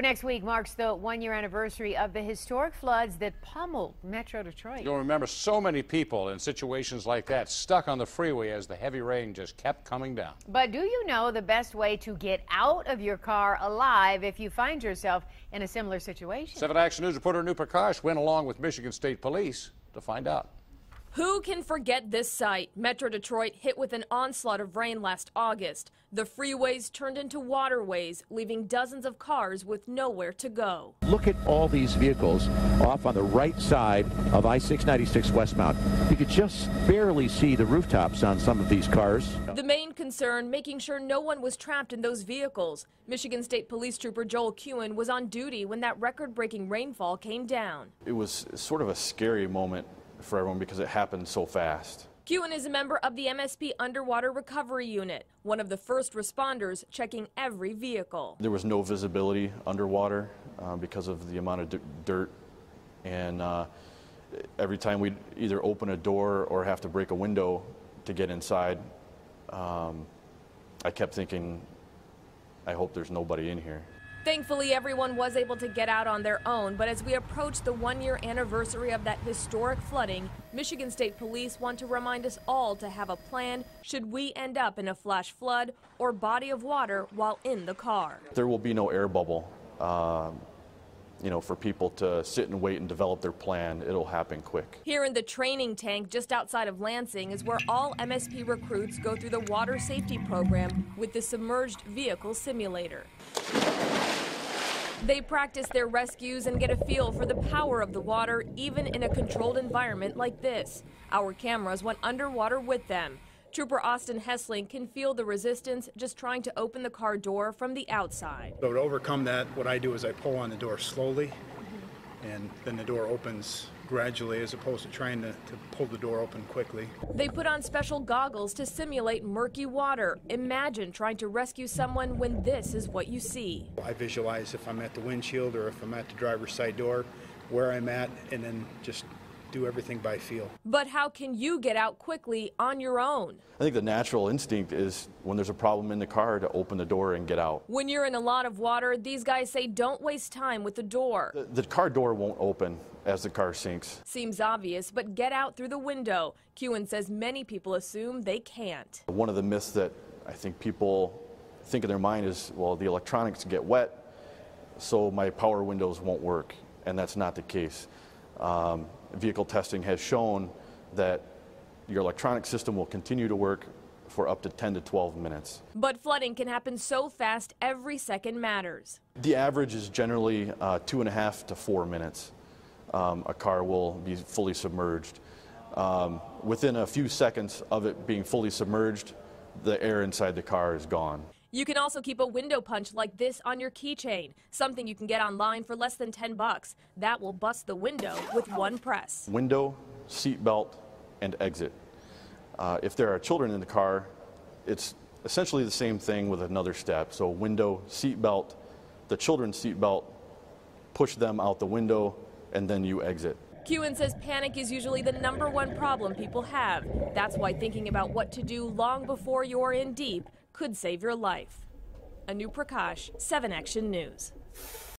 Well, next week marks the one-year anniversary of the historic floods that pummeled Metro Detroit. You'll remember so many people in situations like that stuck on the freeway as the heavy rain just kept coming down. But do you know the best way to get out of your car alive if you find yourself in a similar situation? 7 Action News reporter Anu Prakash went along with Michigan State Police to find out. Who can forget this sight? Metro Detroit hit with an onslaught of rain last August. The freeways turned into waterways, leaving dozens of cars with nowhere to go. Look at all these vehicles off on the right side of I-696 westbound. You could just barely see the rooftops on some of these cars. The main concern, making sure no one was trapped in those vehicles. Michigan State Police Trooper Joel Kewen was on duty when that record-breaking rainfall came down. It was sort of a scary moment for everyone because it happened so fast. Kewen is a member of the MSP Underwater Recovery Unit, one of the first responders checking every vehicle. There was no visibility underwater because of the amount of dirt, and every time we'd either open a door or have to break a window to get inside, I kept thinking, I hope there's nobody in here. Thankfully, everyone was able to get out on their own, but as we approach the one-year anniversary of that historic flooding, Michigan State Police want to remind us all to have a plan should we end up in a flash flood or body of water while in the car. There will be no air bubble, for people to sit and wait and develop their plan. It'll happen quick. Here in the training tank just outside of Lansing is where all MSP recruits go through the water safety program with the submerged vehicle simulator. They practice their rescues and get a feel for the power of the water, even in a controlled environment like this. Our cameras went underwater with them. Trooper Austin Hessling can feel the resistance just trying to open the car door from the outside. So to overcome that, what I do is I pull on the door slowly, and then the door opens gradually as opposed to trying to pull the door open quickly. They put on special goggles to simulate murky water. Imagine trying to rescue someone when this is what you see. I visualize if I'm at the windshield or if I'm at the driver's side door, where I'm at, and then just do everything by feel. But how can you get out quickly on your own? I think the natural instinct is when there's a problem in the car to open the door and get out. When you're in a lot of water, these guys say don't waste time with the door. The car door won't open as the car sinks. Seems obvious, but get out through the window. Kewen says many people assume they can't. One of the myths that I think people think in their mind is, well, the electronics get wet, so my power windows won't work, and that's not the case. Vehicle testing has shown that your electronic system will continue to work for up to 10 to 12 minutes. But flooding can happen so fast, every second matters. The average is generally 2.5 to 4 minutes. A car will be fully submerged. Within a few seconds of it being fully submerged, the air inside the car is gone. You can also keep a window punch like this on your keychain, something you can get online for less than $10. That will bust the window with one press. Window, seat belt, and exit. If there are children in the car, it's essentially the same thing with another step. So window, seat belt, the children's seat belt, push them out the window, and then you exit. Kewen says panic is usually the #1 problem people have. That's why thinking about what to do long before you're in deep could save your life. Anu Prakash, 7 Action News.